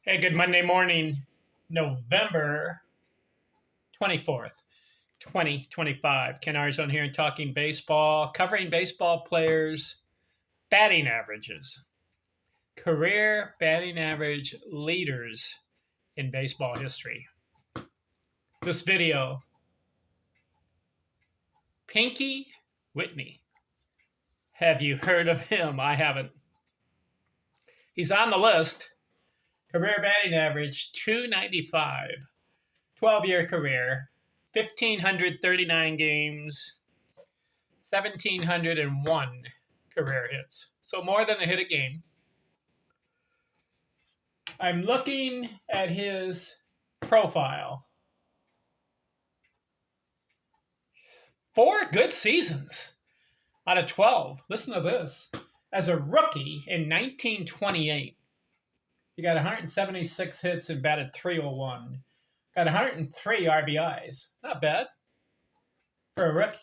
Hey, good Monday morning, November 24th, 2025. Ken Arzone here and talking baseball, covering baseball players' batting averages, career batting average leaders in baseball history. This video, Pinky Whitney. Have you heard of him? I haven't. He's on the list. Career batting average 295, 12-year career, 1,539 games, 1,701 career hits. So more than a hit a game. I'm looking at his profile. 4 good seasons out of 12. Listen to this. As a rookie in 1928, he got 176 hits and batted 301. Got 103 RBIs. Not bad for a rookie.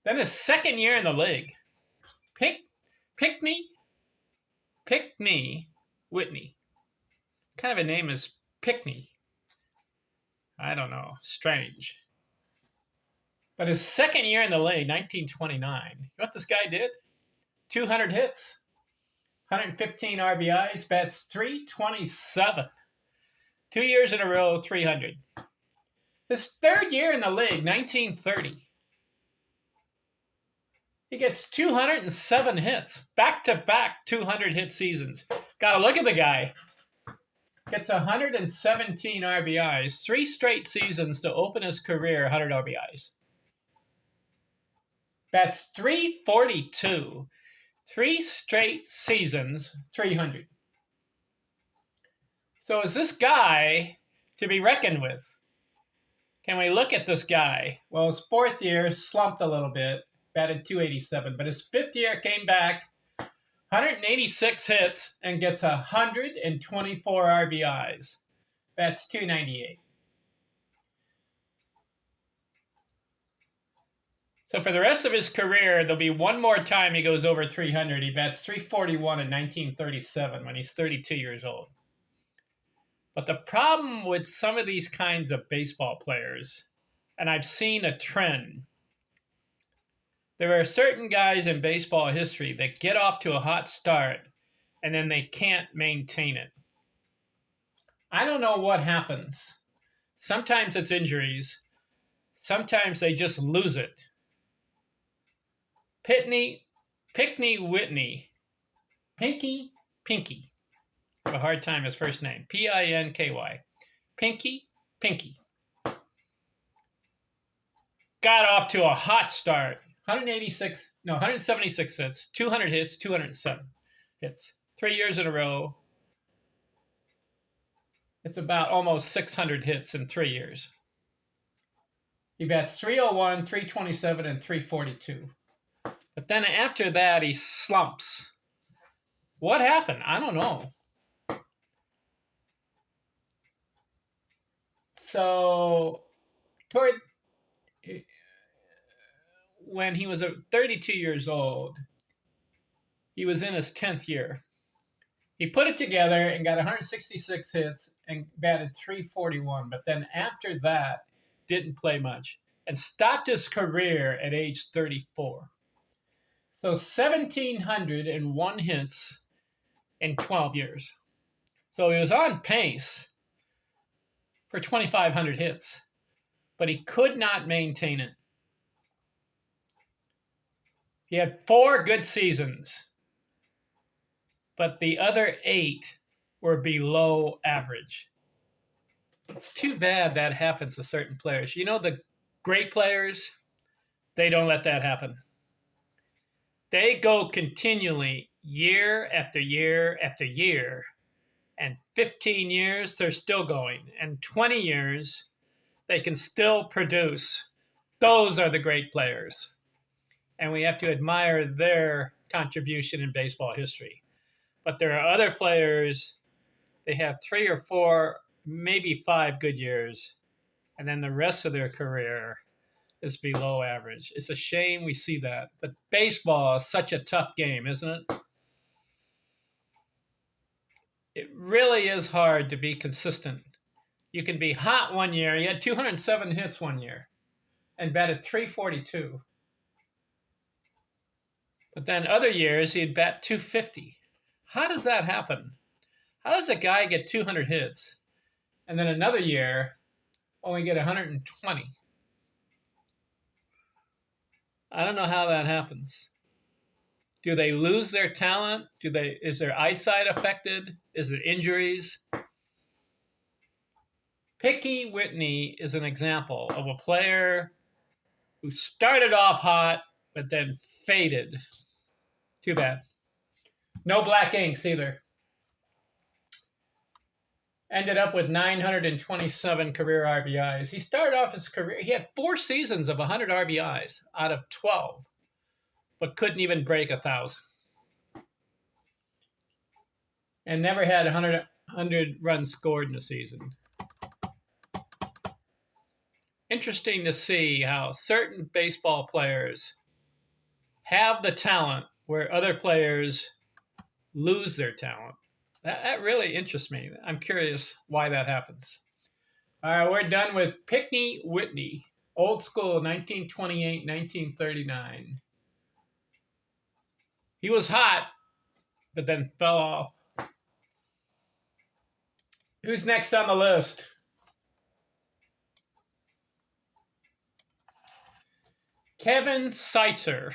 Then his second year in the league, Pinky Whitney. What kind of a name is Pinky? I don't know. Strange. But his second year in the league, 1929, you know what this guy did? 200 hits, 115 RBIs, bats 327. 2 years in a row, 300. His third year in the league, 1930, he gets 207 hits, back-to-back 200-hit seasons. Got to look at the guy. Gets 117 RBIs, 3 straight seasons to open his career 100 RBIs. Bats 342, 3 straight seasons, 300. So is this guy to be reckoned with? Can we look at this guy? Well, his fourth year slumped a little bit, batted 287, but his fifth year came back, 186 hits, and gets 124 RBIs. That's 298. So for the rest of his career, there'll be one more time he goes over 300. He bats 341 in 1937 when he's 32 years old. But the problem with some of these kinds of baseball players, and I've seen a trend, there are certain guys in baseball history that get off to a hot start and then they can't maintain it. I don't know what happens. Sometimes it's injuries. Sometimes they just lose it. Pinky Whitney. Pinky. I have a hard time his first name. Pinky. Pinky. Got off to a hot start. 176 hits, 200 hits, 207 hits. 3 years in a row. It's about almost 600 hits in 3 years. He bats 301, 327, and 342. But then after that, he slumps. What happened? I don't know. So, when he was 32 years old, he was in his 10th year. He put it together and got 166 hits and batted 341. But then after that, didn't play much and stopped his career at age 34. So 1,701 hits in 12 years. So he was on pace for 2,500 hits, but he could not maintain it. He had 4 good seasons, but the other 8 were below average. It's too bad that happens to certain players. You know, the great players, they don't let that happen. They go continually year after year after year. And 15 years, they're still going. And 20 years, they can still produce. Those are the great players. And we have to admire their contribution in baseball history. But there are other players, they have 3 or 4, maybe 5 good years. And then the rest of their career is below average. It's a shame we see that. But baseball is such a tough game, isn't it? It really is hard to be consistent. You can be hot one year. He had 207 hits one year and batted 342. But then other years he'd bat 250. How does that happen? How does a guy get 200 hits and then another year only get 120? I don't know how that happens. Do they lose their talent? Is their eyesight affected? Is it injuries? Pinky Whitney is an example of a player who started off hot but then faded. Too bad. No black inks either. Ended up with 927 career RBIs. He started off his career, he had 4 seasons of 100 RBIs out of 12, but couldn't even break 1,000. And never had 100 runs scored in a season. Interesting to see how certain baseball players have the talent where other players lose their talent. That really interests me. I'm curious why that happens. All right, we're done with Pinky Whitney, old school, 1928, 1939. He was hot, but then fell off. Who's next on the list? Kevin Seitzer,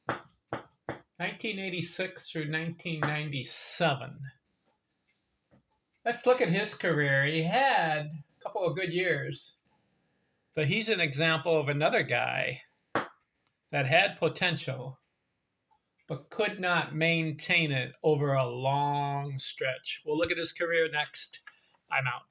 1986 through 1997. Let's look at his career. He had a couple of good years, but he's an example of another guy that had potential, but could not maintain it over a long stretch. We'll look at his career next. I'm out.